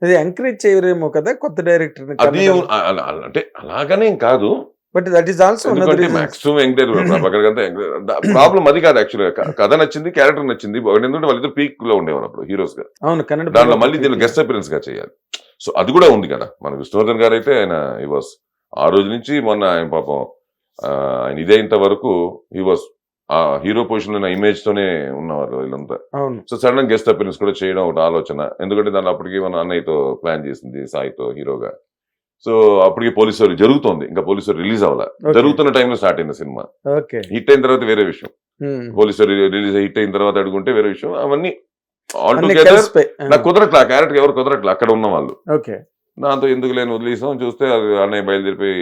అది ఎంకరేజ్ చేయరేమో కదా కొత్త డైరెక్టర్‌ని అది కన్నడలో. అంటే అలాగనేం కాదు. But that is also one of the ఎందుకంటే రీజన్స్. మాక్సిమం ఎంకరేజ్ ప్రభాకర్ గారితో ప్రాబ్లం అది కాదు యాక్చువల్‌గా. కథ నచ్చింది, క్యారెక్టర్ నచ్చింది. ఎందుకంటే వాళ్ళిద్దరు పీక్‌లో ఉండేవారు అప్పుడు హీరోస్‌గా. అవును. కన్నడ దాంట్లో ప్రభాకర్ మళ్ళీ దీనిలో పీకే. గెస్ట్ అపియరెన్స్‌గా చేయాలి. సో అది కూడా ఉంది కదా! మన విష్ణువర్ధన్ గారైతే ఆయన హి వాస్ ఆ రోజు నుంచి మొన్న ఆయన పాపం ఆయన ఇదయ్యేంత వరకు హి వాస్ ఆ హీరో పొజిషన్‌లో ఉన్న ఇమేజ్‌తోనే ఉన్నవారు వీళ్ళంతా. అవును. సో సడెన్‌గా గెస్ట్ అపియరెన్స్ కూడా చేయడం ఒకటి ఆలోచన. ఎందుకంటే దాంట్లో అప్పటికి మన అన్నయ్యతో ప్లాన్ చేసింది సాయితో హీరోగా. సో అప్పటికి పోలీస్ స్టోరీ జరుగుతోంది. ఇంకా పోలీస్ స్టోరీ రిలీజ్ అవ్వల. ఓకే. జరుగుతున్న టైంలో స్టార్ట్ అయింది సినిమా. ఓకే. హిట్ అయిన తర్వాత వేరే విషయం. హ్మ్. పోలీస్ స్టోరీ రిలీజ్ హిట్ అయిన తర్వాత అడుగుంటే వేరే విషయం. అవన్నీ ఆల్ అన్ని టుగెదర్ కలిసిపోయి. నాకు కుదరట్లా. ఆ క్యారెక్టర్ ఎవరు కుదరట్లా అక్కడ ఉన్న వాళ్ళు. ఓకే. దాంతో ఎందుకు లేని వదిలేసాం. చూస్తే అది అన్నయ్య బయలుదేరిపోయి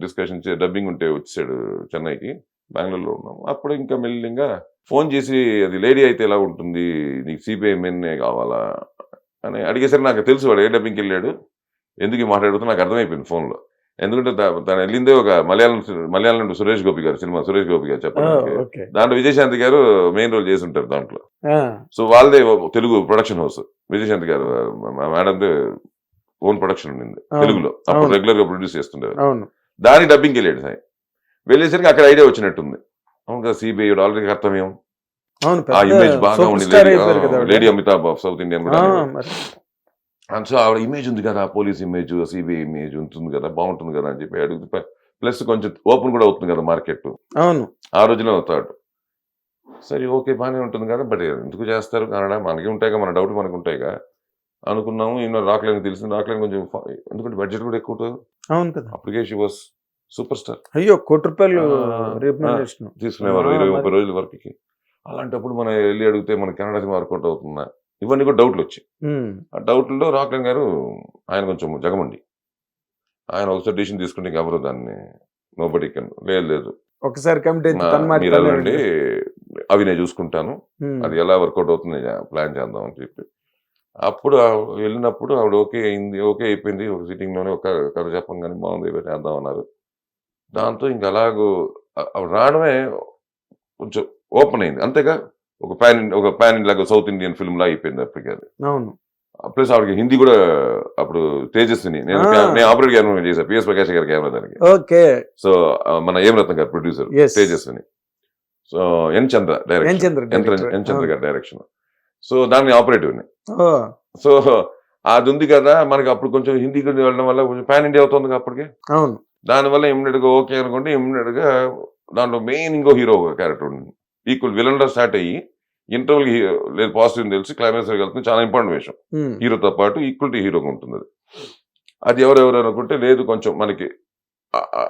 డిస్కషన్ డబ్బింగ్ ఉంటే వచ్చేసాడు చెన్నైకి. బెంగుళూరులో ఉన్నాం. అప్పుడు ఇంకా మెల్లిగా ఫోన్ చేసి అది లేడీ అయితే ఎలా ఉంటుంది? నీకు సిబిఐ మెన్నే కావాలా? అని అడిగేసరికి నాకు తెలుసు వాడు ఏ డబ్బింగ్‌కి వెళ్ళాడు. ఎందుకు ఈ మాట అడుగుతున్నా నాకు అర్థమైపోయింది ఫోన్‌లో. ఎందుకంటే తను వెళ్ళిందే ఒక మలయాళం నుండి సురేష్ గోపి గారు సినిమా సురేష్ గోపి గారు చెప్పడానికి. ఓకే. దాంట్లో విజయశాంతి గారు మెయిన్ రోల్ చేసి ఉంటారు దాంట్లో. ఆ! సో వాళ్ళదే తెలుగు ప్రొడక్షన్ హౌస్. విజయశాంతి గారు మేడందే ఓన్ ప్రొడక్షన్ ఉండింది అవును. తెలుగులో. అప్పుడు అవును. రెగ్యులర్ గా ప్రొడ్యూస్ చేస్తుండేవారు. అవును. దానికి డబ్బింగ్కి వెళ్ళాడు సాయి. వెళ్ళేసరికి అక్కడ ఐడియా వచ్చినట్టుంది. అవును కదా సిబిఐ ఆల్రెడీ కర్తవ్యం. అవును. ఆ పెద్ద ఇమేజ్ బాగా సూపర్ ఉంది. స్టార్ అయిపోయారు కదా ఆవిడ. లేడీ అమితాబ్ సౌత్ ఇండియన్ ఆ! కూడా. మరి. సో ఆవిడ ఇమేజ్ ఉంది కదా పోలీస్ ఇమేజ్ సిబిఐ ఇమేజ్ ఉంటుంది కదా బాగుంటుంది కదా అని చెప్పి అడుగుతూ ప్లస్ కొంచెం ఓపెన్ కూడా అవుతుంది కదా మార్కెట్. అవును. ఆ రోజులో అవుతాడు. సరే ఓకే బాగానే ఉంటుంది కదా బట్ ఎందుకు చేస్తారు కన్నడ మనకి ఉంటాయిగా మన డౌట్ మనకు ఉంటాయిగా అనుకున్నాము. ఈయన రాకలేని తెలిసింది రాకలేని కొంచెం ఎందుకంటే బడ్జెట్ కూడా ఎక్కువ ఉంటుంది. అవును కదా! అప్పటికే షీ వాస్ సూపర్ స్టార్. అయ్యో! ₹1,00,00,000 రికమెండేషన్. తీసుకునేవారు 20-30 మరి. రోజుల వర్క్కి. అలాంటప్పుడు మనం వెళ్ళి అడిగితే మన కన్నడ సినిమా వర్కౌట్ అవుతుందా ఇవన్నీ కూడా డౌట్లు వచ్చాయి. హ్మ్. ఆ డౌట్లలో రాకలేని గారు ఆయన కొంచెం జగమండి. ఆయన ఒకసారి డిసిషన్ తీసుకుంటే ఎవరు దాన్ని నోబడీ కెన్ లేదు ఒకసారి కమిటీ అయితే తన మాట మీరు తనే వెళ్ళండి వింటాడు. అవి నేను చూసుకుంటాను. హ్మ్. అది ఎలా వర్కౌట్ అవుతుంది ప్లాన్ చేద్దాం అని చెప్పి. అప్పుడు వెళ్ళినప్పుడు ఆవిడ ఓకే అయింది. ఓకే అయిపోయింది. ఒక సిట్టింగ్‌లోనే ఒక కథ చెప్పంగానే బాగుంది ఇవి చేద్దాం అన్నారు. దాంతో ఇంక అలాగూ ఆవిడ రావడమే కొంచెం ఓపెన్ అయింది. అంతేగా ఒక పాన్ ఇండియా సౌత్ ఇండియన్ ఫిల్మ్‌లా అయిపోయింది అప్పటికి అది. అవును. ప్లస్ ఆవిడకి హిందీ కూడా అప్పుడు తేజస్విని నేను ఆ! ఆపరేట్ కెమెరా చేశాను. పిఎస్ ప్రకాష్ గారి కెమెరా దానికి. ఓకే. సో మన ఏం రత్నం గారు ప్రొడ్యూసర్ యెస్. తేజస్విని. సో ఎన్ చంద్ర ఎన్ డైరెక్షన్. చంద్ర డైరెక్టర్. ఎన్ చంద్ర అవును. గారి డైరెక్షన్. సో దాన్ని ఆపరేటివ్‌ని. ఓహ్! సో అది ఉంది కదా మనకి అప్పుడు కొంచెం హిందీ కూడా వెళ్ళడం వల్ల కొంచెం పాన్ ఇండియా అవుతుంది అప్పటికి. అవును. దానివల్ల ఇమ్మీడియట్‌గా ఓకే అనుకుంటే ఇమ్మీడియట్‌గా దాంట్లో మెయిన్ ఇంకో హీరో క్యారెక్టర్ ఉంది. ఈక్వల్ విలన్‌లో స్టార్ట్ అయ్యి ఇంటర్వల్‌కి లేదు పాజిటివ్ తెలిసి క్లైమాక్స్‌లోకి వెళ్తుంది. చాలా ఇంపార్టెంట్ విషయం. హ్మ్. హీరోతో పాటు ఈక్వల్ హీరోగా ఉంటుంది అది. అది ఎవరెవరు అనుకుంటే లేదు కొంచెం మనకి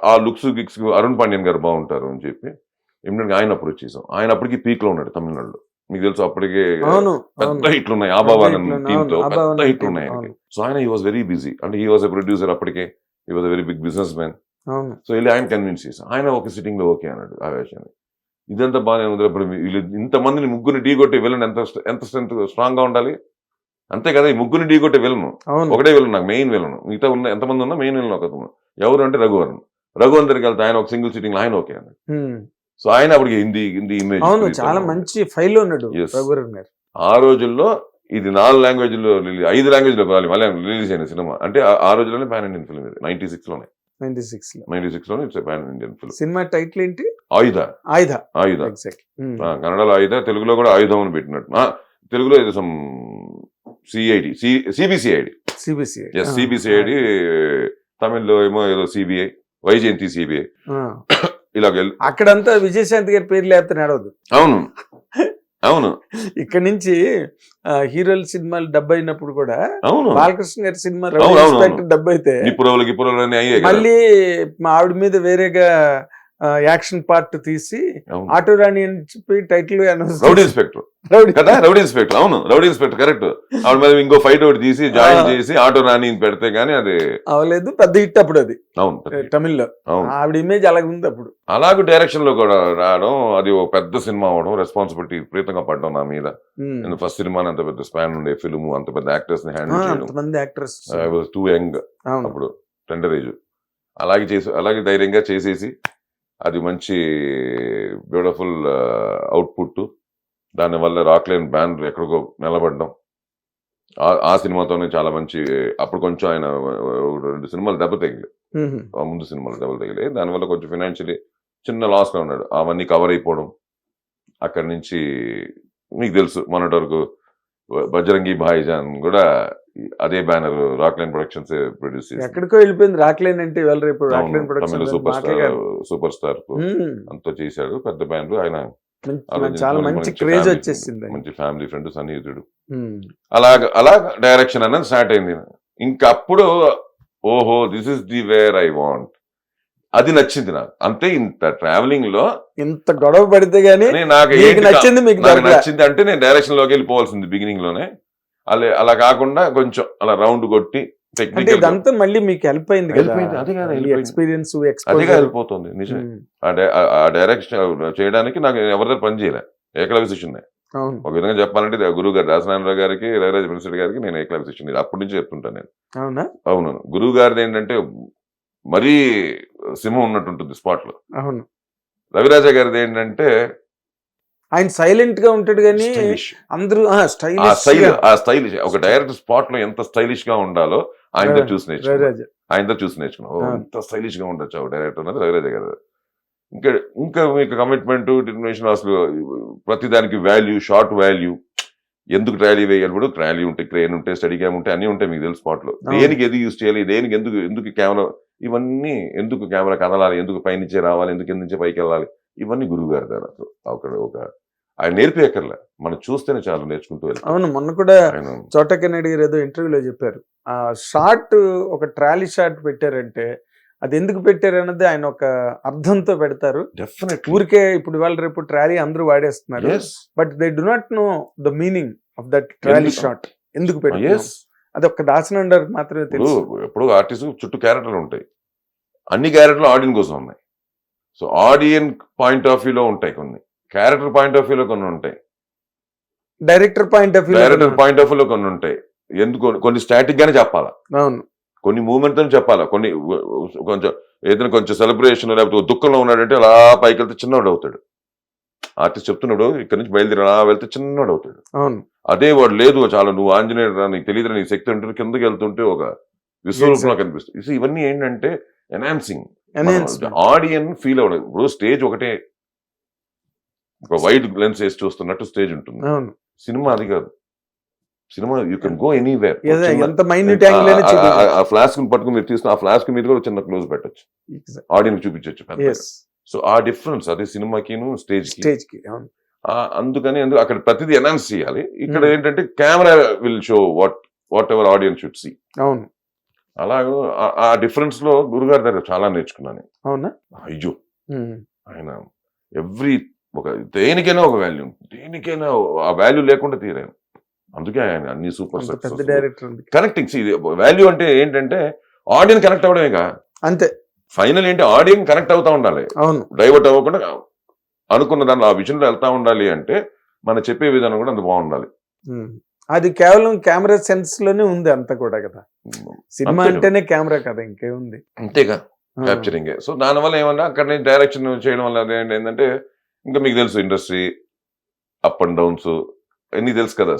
ఆ లుక్స్ గిక్స్ అరుణ్ పాండ్యన్ గారు బాగుంటారు అని చెప్పి ఇమ్మీడియట్‌గా ఆయన అప్రోచ్ చేసాం. ఆయన అప్పటికి పీక్‌లో ఉన్నాడు తమిళనాడులో. మీకు తెలుసు అప్పటికే అవును. పెద్ద అవును. హిట్లు ఉన్నాయి. పెద్ద ఆబావాన్ హిట్‌లు అవును. టీమ్‌తో పెద్ద అభావన్ హిట్లు టీమ్. ఉన్నాయి ఆయనకి. అవును. సో ఆయన హి వాస్ వెరీ బిజీ. అంటే హి వాస్ ఎ ప్రొడ్యూసర్ అప్పటికే. He was a very big business man. అవును. సో వెళ్ళి ఆయన కన్విన్స్ చేసాం. ఆయన ఒక సిట్టింగ్‌లో ఓకే అన్నాడు ఆ వేషానికి. ఇదంతా బాగానే ఉంది. ఇప్పుడు వీళ్ళు ఇంతమందిని ముగ్గురిని ఢీకొట్టే విలన్ ఎంత స్ట్రాంగ్‌గా ఉండాలి. అంతే కదా! ఈ ముగ్గురిని ఢీకొట్టే విలను. అవును. ఒకటే విలన్ నాకు మెయిన్ విలన్. మిగతా ఎంతమంది ఉన్నా మెయిన్ విలన్ ఒకతను. ఎవరు అంటే రఘువరన్. రఘువరన్ దగ్గరికి వెళ్తే ఆయన ఒక సింగిల్ సిట్టింగ్‌లో ఆయన ఓకే అన్నాడు. హ్మ్. సో ఆయన అప్పటికి హిందీ ఇమేజ్ అవును. విపరీతంగా చాలా ఉంది. మంచి ఫైల్‌లో ఉన్నాడు యెస్. రఘువరన్ గారు. ఆ రోజుల్లో ఇది 4 లాంగ్వేజ్‌లో 5 లాంగ్వేజ్‌లో మలయాళం రిలీజ్ అయిన సినిమా. అంటే ఆ రోజుల్లోనే పాన్ ఇండియన్ ఫిల్మ్ ఇది. 96లోనే. 96లో. 96లోనే it's pan Indian film. Cinema title ఏంటి? ఆయుధ. ఆయుధ. ఆయుధ. ఎగ్జాక్ట్. హ్మ్. కన్నడలో ఆయుధ, తెలుగులో కూడా ఆయుధం అని పెట్టినట్టు. తెలుగులో ఇది some CID CBCID. CBCI. Yes CBCID. తమిళ్లో ఏమో ఏదో సిబిఐ, వైజయంతి సిబిఐ. ఆ! ఇలాగ అక్కడంతా విజయశాంతి గారి పేరు లేకపోతే నడవదు. అవును. అవును. ఇక్కడ నుంచి హీరోల సినిమాలు డబ్ అయినప్పుడు కూడా అవును. బాలకృష్ణ గారి సినిమా అవును, రౌడీ అవును, ఇన్స్పెక్టర్ డబ్ అయితే గిప్పురోలు అని అయ్యాయి కదా. మళ్ళీ మా ఆవిడ మీద వేరేగా యాక్షన్ పార్ట్ తీసి అవును. ఆటో రాణి అని చెప్పి title announce rowdy inspector rowdy కదా. Rowdy inspector. అవును రౌడీ ఇన్స్పెక్టర్ కరెక్ట్. ఆవిడ మీద ఇంకో ఫైట్ ఒకటి తీసి జాయిన్ చేసి ఆటో రాణి పెడితే గానీ అది అవలేదు. పెద్ద హిట్ అప్పుడు అది అవును తమిళ్లో. అవును. ఆవిడ ఇమేజ్ అలాగ ఉంది అప్పుడు. అలాగే డైరెక్షన్ లో కూడా రావడం అది ఒక పెద్ద సినిమా అవడం రెస్పాన్సిబిలిటీ విపరీతంగా పడ్డం నా మీద. ఉమ్. నేను ఫస్ట్ సినిమా అంత పెద్ద స్పాన్ ఉండే ఫిల్మ్ అంత పెద్ద యాక్టర్స్ ని హ్యాండిల్ చేయడం. అంతమంది actors. I was two young అవును. అప్పుడు టెండర్ ఏజ్. అలాగే ధైర్యంగా చేసేసి అది మంచి బ్యూటిఫుల్ అవుట్పుట్. దానివల్ల రాక్లైన్ బ్యానర్ ఎక్కడికో నిలబడడం. ఆ సినిమాతోనే చాలా మంచి, అప్పుడు కొంచెం ఆయన 2 సినిమాలు దెబ్బ తగిలి, ఆ ముందు సినిమాలు దెబ్బలు తగిలి, దానివల్ల కొంచెం ఫినాన్షియలీ చిన్న లాస్ లో ఉన్నాడు. అవన్నీ కవర్ అయిపోవడం, అక్కడి నుంచి మీకు తెలుసు మొన్నటి వరకు బజరంగి భాయిజాన్ కూడా అదే బ్యానర్ రాక్లైన్ ప్రొడక్షన్స్ ప్రొడ్యూస్ చేసి, ఎక్కడికో వెళ్ళిపోయింది రాక్లైన్ ఇవాళ రేపు రాక్లైన్ తమిళ ప్రొడక్షన్ సూపర్ స్టార్ అంతా చేశాడు, పెద్ద బ్యాండ్ ఆయన. చాలా మంచి క్రేజ్ వచ్చేసింది. మంచి ఫ్యామిలీ ఫ్రెండ్, సన్నిహితుడు. అలా డైరెక్షన్ అనేది స్టార్ట్ అయింది. ఇంకా అప్పుడు ఓహో this is the where I want, అది నచ్చింది నాకు. అంతే, ఇంత ట్రావెలింగ్ లో ఇంత గొడవ పడితే గానీ నాకు నచ్చింది, మీకు నచ్చింది అంటే నేను డైరెక్షన్ లోకి వెళ్ళిపోవాల్సింది బిగినింగ్ లోనే. అలా కాకుండా కొంచెం అలా రౌండ్ కొట్టి టెక్నికల్ ఇదంతా మళ్ళీ మీకు హెల్ప్ అయింది కదా, ఎక్స్పీరియన్స్ అదిగా వెళ్ళిపోతుంది. నిజమే, ఆ డైరెక్షన్ చేయడానికి నాకు ఎవరి దగ్గర పని చేయలే, ఏకలవ్య శిష్యునే. ఒక విధంగా చెప్పాలంటే గురువు గారు దాసనారాయణరావు గారికి, రవిరాజ ప్రిన్సిపల్ గారికి నేను ఏకలవ్య శిష్యుని అప్పటి నుంచి చెప్తుంటాను నేను. అవును, గురువు గారిది ఏంటంటే మరీ సింహం ఉన్నట్టుంటుంది స్పాట్ లో. అవును, రవిరాజ గారిది ఏంటంటే ఆయన సైలెంట్ గా ఉంటాడు కానీ అందరూ స్టైలిష్. ఒక డైరెక్టర్ స్పాట్ లో ఎంత స్టైలిష్ గా ఉండాలో ఆయన చూసి నేర్చుకున్నాం. ఎంత స్టైలిష్ గా ఉండొచ్చు ఒక డైరెక్టర్ అన్నది రవిరాజ గారు. ఇంకా మీకు కమిట్మెంట్, డిటర్మినేషన్, అసలు ప్రతి దానికి వాల్యూ, షార్ట్ వాల్యూ, ఎందుకు ట్రాలీ వేయాలి, కూడా ట్రాలీ ఉంటాయి, క్రేన్ ఉంటాయి, స్టడీ క్యామ్ ఉంటాయి, అన్ని ఉంటాయి మీకు తెలుసు స్పాట్ లో. దేనికి ఎది యూజ్ చేయాలి, దేనికి ఎందుకు కెమెరా, ఇవన్నీ ఎందుకు కెమెరా కదలాలి, ఎందుకు పైనుంచే రావాలి, ఎందుకు కింద నుంచే పైకి వెళ్ళాలి, ఇవన్నీ గురువు గారి దగ్గర అక్కడ ఆయన నేర్పేయక్కర్లే, మనం చూస్తేనే చాలా నేర్చుకుంటూ వెళ్ళాలి. అవును, మొన్న కూడా చోటా కెన్నడి గారు ఏదో ఇంటర్వ్యూలో చెప్పారు, ఆ షార్ట్ ఒక ట్రాలీ షార్ట్ పెట్టారంటే అది ఎందుకు పెట్టారు అన్నది ఆయన ఒక అర్థంతో పెడతారు. ఊరికే ఇప్పుడు ఇవాళ రేపు ట్రాలీ అందరూ వాడేస్తున్నారు, but they do not know the meaning of that trolley short ఎందుకు పెట్టారు. అది ఒక దాసనండర్ మాత్రమే తెలుసు. ఎప్పుడు ఆర్టిస్ట్ చుట్టూ క్యారెక్టర్లు ఉంటాయి, అన్ని క్యారెక్టర్లు ఆడియన్ కోసం ఉన్నాయి. సో ఆడియన్ పాయింట్ ఆఫ్ వ్యూలో ఉంటాయి కొన్ని, క్యారెక్టర్ పాయింట్ ఆఫ్ వ్యూలో కొన్ని ఉంటాయి, డైరెక్టర్ పాయింట్ ఆఫ్ వ్యూలో కొన్ని ఉంటాయి. ఎందుకు కొన్ని స్టాటిక్ గానే చెప్పాలా, అవును, కొన్ని మూమెంట్ తో చెప్పాలా, కొన్ని కొంచెం ఏదైనా కొంచెం సెలబ్రేషన్ లేకపోతే దుఃఖంలో ఉన్నాడంటే అలా పైకి వెళ్తే చిన్నవాడు అవుతాడు. ఆర్టిస్ట్ చెప్తున్నాడు ఇక్కడ నుంచి బయలుదేరి అలా వెళ్తే చిన్నవాడు అవుతాడు. అదే వాడు లేదు చాలా నువ్వు ఆంజనేయుడు నీకు తెలియదు, నీకు శక్తి ఉంటుంది, కిందకి వెళ్తుంటే ఒక విశ్వరూపంలో కనిపిస్తుంది. ఇవన్నీ ఏంటంటే ఎన్హాన్సింగ్, ఆడియన్ ఫీల్ అవ్వడం. ఇప్పుడు స్టేజ్ ఒకటే, ఒక వైడ్ లెన్స్ వేసి చూస్తున్నట్టు స్టేజ్ ఉంటుంది. సినిమా అది కాదు, cinema you can go anywhere. ఆ ఫ్లాస్క్ పట్టుకుని మీరు తీసుకుని ఆ ఫ్లాస్క్ మీద కూడా చిన్న క్లోజ్ పెట్టచ్చు, ఆడియన్స్ చూపించవచ్చు. సో ఆ డిఫరెన్స్ అది సినిమాకిను స్టేజ్ కి. అందుకని అక్కడ ప్రతిదీ ఎన్హాన్స్ చేయాలి. ఇక్కడ ఏంటంటే camera will show whatever audience should see. అవును, అలాగే ఆ డిఫరెన్స్ లో గురుగారి దగ్గర చాలా నేర్చుకున్నాను. అవునా, అయ్యో ఆయన ఎవ్రీ దేనికైనా ఒక వాల్యూ, దేనికైనా ఆ వాల్యూ లేకుండా తీరాను. అందుకే ఆయన అన్ని సూపర్ సక్సెస్ కనెక్టింగ్. వాల్యూ అంటే ఏంటంటే ఆడియన్ కనెక్ట్ అవ్వడమేగా, అంతే. ఫైనల్ ఏంటి, ఆడియన్ కనెక్ట్ అవుతా ఉండాలి, అవును, డైవర్ట్ అవ్వకుండా అనుకున్న దానిలో ఆ విజన్ లో వెళ్తా ఉండాలి. అంటే మనం చెప్పే విధానం కూడా అంత బాగుండాలి. అది కేవలం కెమెరా సెన్స్ లోనే ఉంది అంత కూడా కదా, సినిమా అంటేనే కెమెరా కదా, ఇంకేముంది, అంతేగా క్యాప్చరింగ్. సో దానివల్ల ఏమన్నా అక్కడ నుంచి డైరెక్షన్ చేయడం వల్ల ఏంటంటే ఇంకా మీకు తెలుసు ఇండస్ట్రీ అప్ అండ్ డౌన్స్ అన్ని తెలుసు కదా.